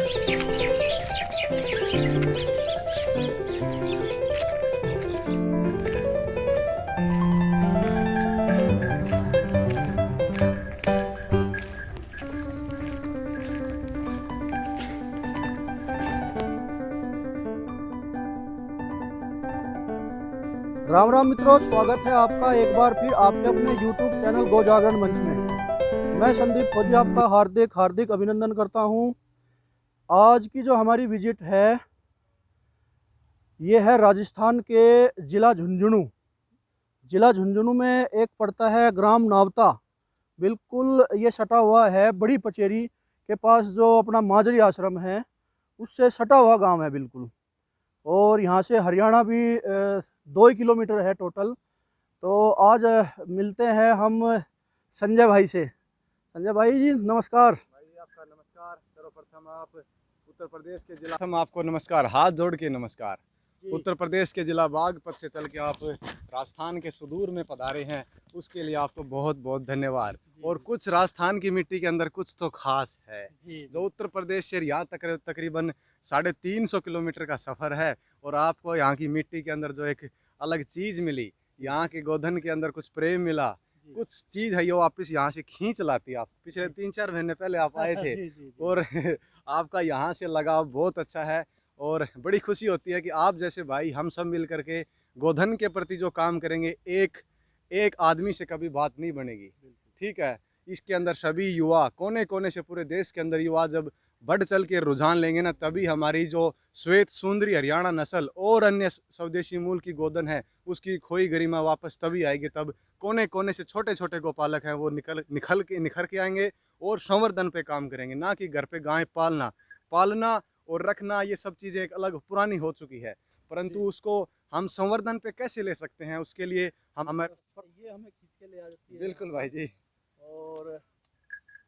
राम राम मित्रों, स्वागत है आपका एक बार फिर आपके अपने YouTube चैनल गो जागरण मंच में। मैं संदीप फौजी आपका हार्दिक हार्दिक अभिनंदन करता हूं। आज की जो हमारी विजिट है ये है राजस्थान के ज़िला झुंझुनू। ज़िला झुंझुनू में एक पड़ता है ग्राम नावता, बिल्कुल ये सटा हुआ है बड़ी पचेरी के पास, जो अपना माजरी आश्रम है उससे सटा हुआ गांव है बिल्कुल। और यहाँ से हरियाणा भी 2 किलोमीटर है टोटल। तो आज मिलते हैं हम संजय भाई से। संजय भाई जी नमस्कार। भाई आपका नमस्कार। सर्वप्रथम आप उत्तर प्रदेश के जिला, हम आपको नमस्कार, हाथ जोड़ के नमस्कार। उत्तर प्रदेश के जिला बागपत से चल के आप राजस्थान के सुदूर में पधारे हैं, उसके लिए आपको बहुत बहुत धन्यवाद। और कुछ राजस्थान की मिट्टी के अंदर कुछ तो खास है जो उत्तर प्रदेश से यहाँ तक तकरीबन 350 किलोमीटर का सफ़र है, और आपको यहाँ की मिट्टी के अंदर जो एक अलग चीज़ मिली, यहाँ के गोधन के अंदर कुछ प्रेम मिला, कुछ चीज़ है ये वापस यहाँ से खींच लाती। आप पिछले 3-4 महीने पहले आप आए थे और आपका यहाँ से लगाव बहुत अच्छा है, और बड़ी खुशी होती है कि आप जैसे भाई हम सब मिल करके गोधन के प्रति जो काम करेंगे, एक आदमी से कभी बात नहीं बनेगी। ठीक है, इसके अंदर सभी युवा कोने कोने से पूरे देश के अंदर युवा जब बढ़ चल के रुझान लेंगे ना, तभी हमारी जो श्वेत सुंदरी हरियाणा नस्ल और अन्य स्वदेशी मूल की गोधन है उसकी खोई गरिमा वापस तभी आएगी। तब कोने कोने से छोटे छोटे गोपालक हैं वो निखर के आएंगे और संवर्धन पे काम करेंगे, ना कि घर पे गाय पालना और रखना। ये सब चीज़ें एक अलग पुरानी हो चुकी है, परंतु उसको हम संवर्धन पे कैसे ले सकते हैं, उसके लिए हमें ये हमें खींच के ले आ जाती है। बिल्कुल भाई जी। और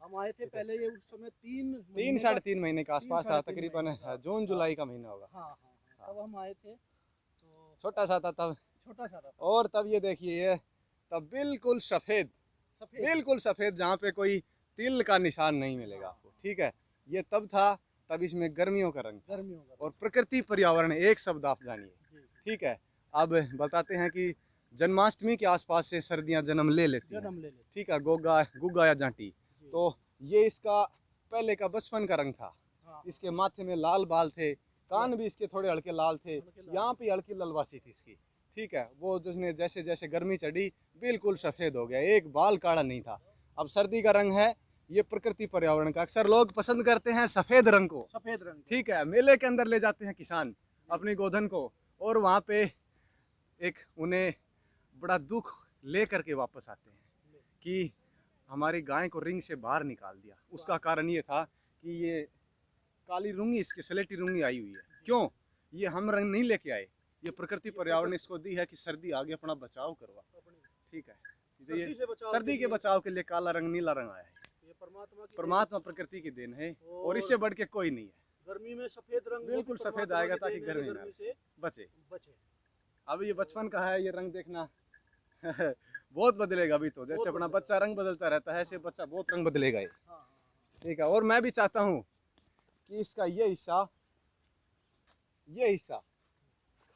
हम आए थे पहले, ये उस समय 3-3.5 महीने के आसपास था, तकरीबन जून जुलाई का महीना होगा। हाँ, तब हम आए थे तो छोटा सा था तब, छोटा सा था। और तब ये देखिए ये तब बिल्कुल सफ़ेद, बिल्कुल सफ़ेद, जहाँ पे कोई तिल का निशान नहीं मिलेगा आपको। ठीक है, ये तब था, तब इसमें गर्मियों का रंग था। और प्रकृति पर्यावरण एक शब्द आप जानिए। ठीक है, अब बताते हैं कि जन्माष्टमी के आसपास से सर्दियाँ जन्म ले लेती हैं। ठीक है, गुग्गा या जांटी, तो ये इसका पहले का बचपन का रंग था। इसके माथे में लाल बाल थे, कान भी इसके थोड़े हल्के लाल थे, यहाँ पे हल्की ललवासी थी इसकी। ठीक है, वो जिसने जैसे जैसे गर्मी चढ़ी बिल्कुल सफ़ेद हो गया, एक बाल काला नहीं था। अब सर्दी का रंग है, ये प्रकृति पर्यावरण का। अक्सर लोग पसंद करते हैं सफ़ेद रंग को। ठीक है, मेले के अंदर ले जाते हैं किसान अपनी गोधन को, और वहाँ पे एक उन्हें बड़ा दुख ले करके वापस आते हैं कि हमारी गाय को रिंग से बाहर निकाल दिया। उसका कारण ये था कि ये काली रूंगी, इसकी स्लेटी रूंगी आई हुई है। क्यों? ये हम रंग नहीं लेके आए, ये प्रकृति पर्यावरण इसको दी है कि सर्दी आगे अपना बचाव करवा। ठीक है, ये सर्दी के बचाव के लिए काला रंग नीला रंग आया है। परमात्मा प्रकृति की देन है, और इससे बढ़ के कोई नहीं है। गर्मी में सफेद रंग बिल्कुल सफेद आएगा ताकि गर्मी ना बचे। अब ये बचपन का है, ये रंग देखना बहुत बदलेगा अभी तो, जैसे अपना बच्चा रंग बदलता रहता है, ऐसे बच्चा बहुत रंग बदलेगा ये। ठीक है, और मैं भी चाहता हूँ कि इसका ये हिस्सा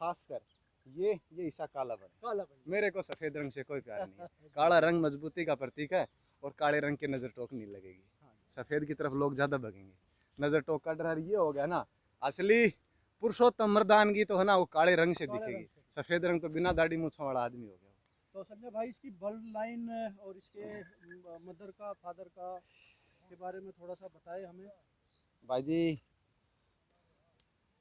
खासकर ये हिस्सा काला बने। मेरे को सफेद रंग से कोई प्यार नहीं है। काला रंग मजबूती का प्रतीक है, और काले रंग की नजर टोक नहीं लगेगी। सफेद की तरफ लोग ज्यादा भगेंगे, नजर टोक का डर ये हो गया ना। असली पुरुषोत्तम मर्दानगी तो है ना, वो काले रंग से दिखेगी। सफेद रंग तो बिना दाढ़ी मूंछों वाला आदमी हो गया। तो संजय भाई, इसकी ब्लड लाइन और इसके मदर का फादर का के बारे में थोड़ा सा बताएं हमें। भाई जी,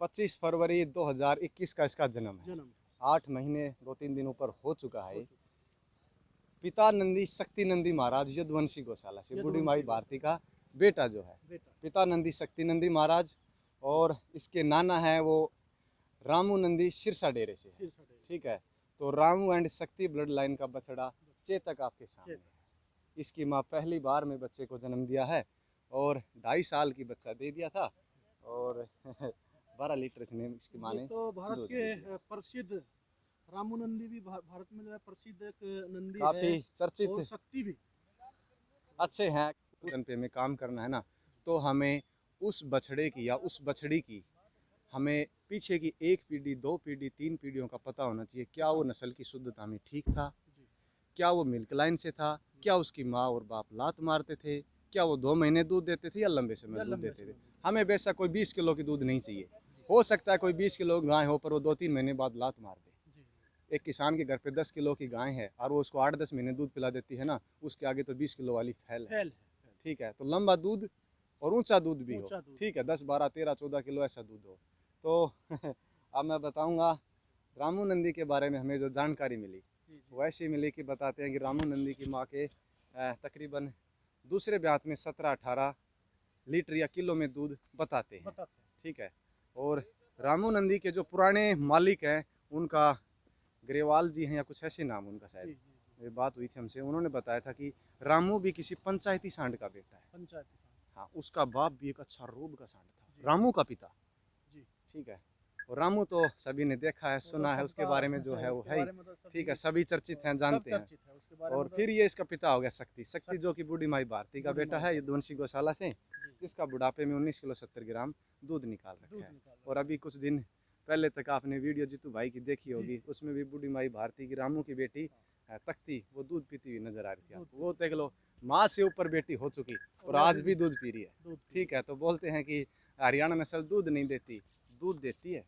25 फरवरी 2021 का इसका जन्म है। 8 महीने 2-3 दिन ऊपर हो चुका है। पिता नंदी शक्ति नंदी महाराज यदुवंशी गौशाला से, बूढ़ी माई भारती का बेटा जो है, पिता नंदी शक्ति नंदी महाराज, और इसके नाना है वो रामू नंदी सिरसा डेरे से। ठीक है, तो रामू एंड शक्ति ब्लड लाइन का बछड़ा चेतक आपके सामने है। इसकी माँ पहली बार में बच्चे को जन्म दिया है, और 2.5 साल की बच्चा दे दिया था, और 12 लीटर इसकी माँ ने। तो भारत के प्रसिद्ध रामू नंदी भी भारत में जो है प्रसिद्ध एक नंदी काफी है, चर्चित, और शक्ति भी अच्छे हैं। पे में काम करना है ना, तो हमें उस बछड़े की या उस बछड़ी की हमें पीछे की 1 पीढ़ी, 2 पीढ़ी, 3 पीढ़ियों का पता होना चाहिए। क्या वो नस्ल की शुद्धता में ठीक था, क्या वो मिल्क लाइन से था, क्या उसकी माँ और बाप लात मारते थे, क्या वो 2 महीने दूध देते थे या लंबे समय दूध देते थे। हमें बेशक कोई 20 किलो की दूध नहीं चाहिए। हो सकता है कोई 20 किलो गाय हो पर वो 2-3 महीने बाद लात मार दे। एक किसान के घर पे 10 किलो की गाय है और वो उसको 8-10 महीने दूध पिला देती है ना, उसके आगे तो 20 किलो वाली फैल है। ठीक है, तो लंबा दूध और ऊंचा दूध भी हो। ठीक है, 10, 12, 13, 14 किलो ऐसा दूध हो। तो अब मैं बताऊंगा रामू नंदी के बारे में हमें जो जानकारी मिली वो ऐसी मिली कि बताते हैं कि रामू नंदी की माँ के तकरीबन दूसरे ब्यात में 17-18 लीटर या किलो में दूध बताते हैं। ठीक है, और रामू नंदी के जो पुराने मालिक हैं उनका ग्रेवाल जी हैं या कुछ ऐसे नाम उनका शायद, ये बात हुई थी हमसे, उन्होंने बताया था कि रामू भी किसी पंचायती सांड का बेटा है। हाँ, उसका बाप भी एक अच्छा रोब का सांड था, रामू का पिता। ठीक है, और रामू तो सभी ने देखा है, सुना है, उसके बारे में जो है वो है ही। ठीक है, सभी चर्चित हैं, जानते हैं। और फिर ये इसका पिता हो गया शक्ति, शक्ति जो कि बूढ़ी माई भारती का बेटा है, यदुवंशी गौशाला से, जिसका बुढ़ापे में 19 किलो 70 ग्राम दूध निकाल रखा है। और अभी कुछ दिन पहले तक आपने वीडियो जीतू भाई की देखी होगी, उसमें भी बूढ़ी माई भारती की रामू की बेटी तख्ती वो दूध पीती हुई नजर आ रही थी आपको। वो देख लो, माँ से ऊपर बेटी हो चुकी और आज भी दूध पी रही है। ठीक है, तो बोलते हैं कि हरियाणा नस्ल दूध नहीं देती, दूध देती है,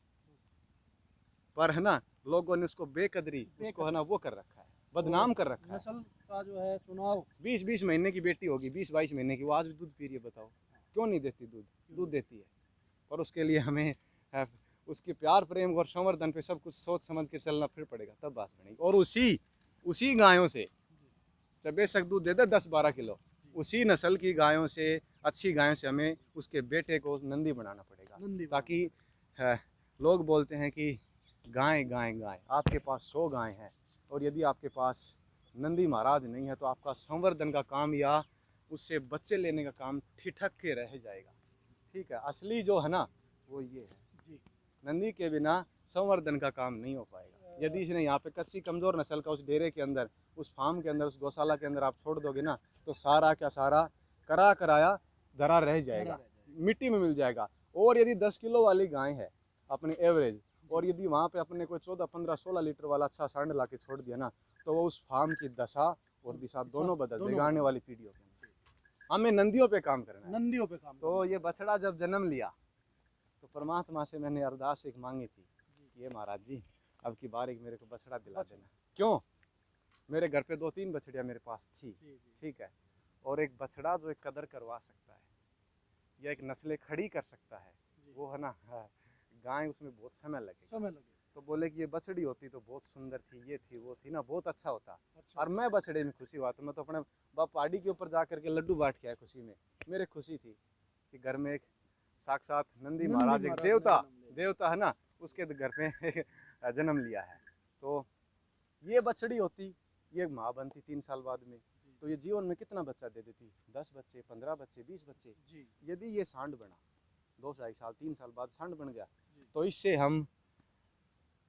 पर है ना लोगों ने उसको बेकदरी, उसको है ना वो कर रखा है, बदनाम कर रखा है। नस्ल का जो है चुनाव 20-20 महीने की बेटी होगी, 20-22 महीने की, वो आज भी दूध पी रही है। बताओ क्यों नहीं देती दूध? दूध देती है, पर उसके लिए हमें उसके प्यार प्रेम और संवर्धन पे सब कुछ सोच समझ के चलना फिर पड़ेगा, तब बात बनेगी। और उसी गायों से जब बेशक दूध दे दे 10-12 किलो, उसी नस्ल की गायों से, अच्छी गायों से हमें उसके बेटे को नंदी बनाना पड़ेगा, ताकि लोग बोलते हैं कि गाय गाय गाय, आपके पास 100 गाय हैं और यदि आपके पास नंदी महाराज नहीं है तो आपका संवर्धन का काम या उससे बच्चे लेने का काम ठिठक के रह जाएगा। ठीक है, असली जो है ना वो ये है, नंदी के बिना संवर्धन का काम नहीं हो पाएगा। यदि इसने यहाँ पे कच्ची कमजोर नस्ल का उस डेरे के अंदर, उस फार्म के अंदर, उस गौशाला के अंदर आप छोड़ दोगे ना, तो सारा का सारा कराया धरा रह जाएगा, मिट्टी में मिल जाएगा। और यदि 10 किलो वाली गाय है अपने एवरेज, और यदि वहाँ पे अपने कोई 14, 15, 16 लीटर वाला अच्छा सांड ला के छोड़ दिया ना, तो वो उस फार्म की दशा और दिशा दोनों बदल देगा आने वाली पीढ़ियों के अंदर। हमें नंदियों पे काम करना है, नंदियों पे काम। तो ये बछड़ा जब जन्म लिया तो परमात्मा से मैंने अरदास एक मांगी थी कि ये महाराज जी अब की बार एक मेरे को बछड़ा दिला देना। क्यों? मेरे घर पे 2-3 बछड़ियाँ मेरे पास थी। ठीक है, और एक बछड़ा जो एक कदर करवा सकता है या एक नस्लें खड़ी कर सकता है, वो है ना गाय, उसमें बहुत समय लगेगा। तो बोले कि ये बछड़ी होती तो बहुत सुंदर थी, ये थी वो थी ना, बहुत अच्छा होता। और मैं बछड़े में खुशी हुआ, तो मैं तो अपने बाप पहाड़ी के ऊपर जा करके लड्डू बांट के आया खुशी में। मेरे खुशी थी कि घर में एक साक्षात नंदी महाराज, एक देवता है ना, उसके घर में जन्म लिया है। तो ये बछड़ी होती, ये माँ बनती 3 साल बाद में, तो ये जीवन में कितना बच्चा दे देती? 10 बच्चे, 15 बच्चे, 20 बच्चे। यदि ये सांड बना 2-2.5 साल 3 साल बाद सांड बन गया, तो इससे हम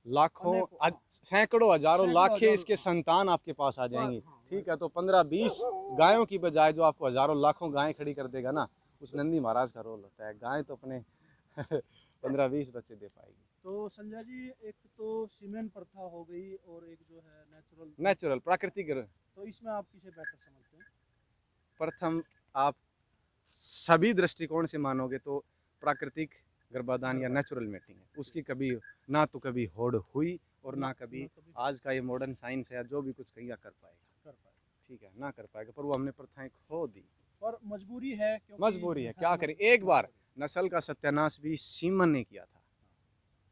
लाखों, सैकड़ों, हजारों, लाखें इसके संतान आपके पास आ जाएंगे। ठीक है, तो 15-20 गायों की बजाय जो आपको हजारों लाखों गायें खड़ी कर देगा ना, उस नंदी महाराज का रोल होता है। गाय तो अपने 15-20 बच्चे दे पाएगी। तो संजय जी, एक तो सीमेंट प्रथा हो गई और एक जो है नेचुरल प्राकृतिक, तो इसमें आप किसे बेहतर समझते हैं? प्रथम आप सभी दृष्टिकोण से मानोगे तो प्राकृतिक गर्भाधान या नेचुरल मेटिंग है, उसकी कभी ना तो कभी होड़ हुई और ना कभी आज का ये मॉडर्न साइंस है जो भी कुछ कहीं कर पाएगा। ठीक है, ना कर पाएगा, पर वो हमने प्रथाएं खो दी और मजबूरी है, मजबूरी है, क्या करें। एक बार नस्ल का सत्यानाश भी सीमन ने किया था,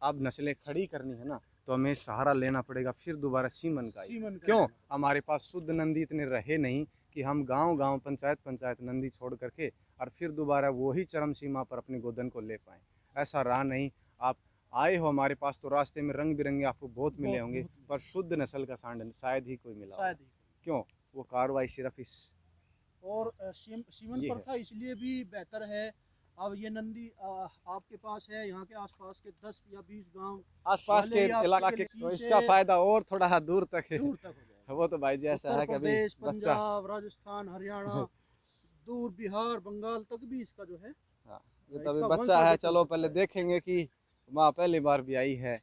अब नस्लें खड़ी करनी है ना, तो हमें सहारा लेना पड़ेगा फिर दोबारा सीमन का। क्यों? हमारे पास शुद्ध नंदी इतने रहे नहीं कि हम गांव-गांव, पंचायत नंदी छोड़ करके और फिर दोबारा वही चरम सीमा पर अपनी गोदन को ले पाएं। ऐसा रहा नहीं। आप आए हो हमारे पास तो रास्ते में रंग बिरंगे आपको बहुत मिले होंगे, पर शुद्ध नस्ल का सांड शायद ही कोई मिला होगा। क्यों? वो कार्रवाई सिर्फ इस और सीमन प्रथा इसलिए भी बेहतर है। अब ये नंदी आपके पास है, यहाँ के आसपास के 10 या 20 गांव आसपास के इलाके, तो इसका फायदा और थोड़ा दूर तक है। हो जाएगा। वो तो भाई जी ऐसा है कि अभी पंजाब, राजस्थान, हरियाणा, दूर बिहार, बंगाल तक भी इसका जो है ये तो अभी इसका बच्चा वंश है, आगे चल चलो सकता पहले है। देखेंगे कि माँ पहली बार ब्याई है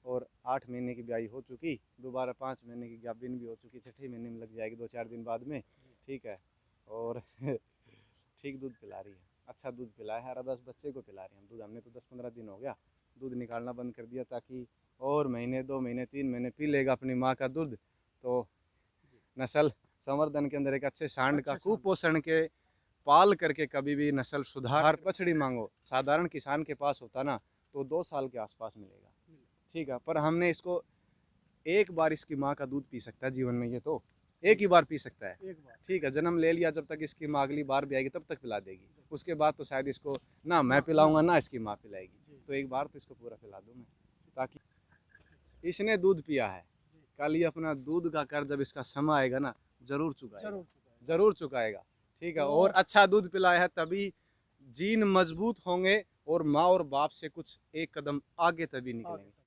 और 8 महीने की ब्याई हो चुकी, दोबारा 5 महीने की गाभिन भी हो चुकी, 6ठे महीने में लग जाएगी 2-4 दिन बाद में। ठीक है, और ठीक दूध पिला रही है, अच्छा दूध पिलाया है, और बस बच्चे को पिला रही है दूध। हमने तो 10-15 दिन हो गया दूध निकालना बंद कर दिया, ताकि और महीने 2 महीने 3 महीने पी लेगा अपनी माँ का दूध, तो नस्ल संवर्धन के अंदर एक अच्छे सांड का अच्छा, कुपोषण के पाल करके कभी भी नस्ल सुधार बछड़ी मांगो, साधारण किसान के पास होता ना तो 2 साल के आसपास मिलेगा। ठीक है, पर हमने इसको एक बार इसकी माँ का दूध पी सकता है जीवन में, ये तो एक ही बार पी सकता है। एक बार। ठीक है, जन्म ले लिया, जब तक इसकी माँ अगली बार भी आएगी तब तक पिला देगी, उसके बाद तो शायद इसको ना मैं पिलाऊंगा ना इसकी माँ पिलाएगी, तो एक बार तो इसको पूरा पिला दूँ मैं, ताकि इसने दूध पिया है, कल ये अपना दूध का कर्ज जब इसका समय आएगा ना जरूर चुकाएगा, जरूर चुकाएगा। ठीक है, और अच्छा दूध पिलाया है तभी जीन मजबूत होंगे और माँ और बाप से कुछ एक कदम आगे तभी निकलेंगे।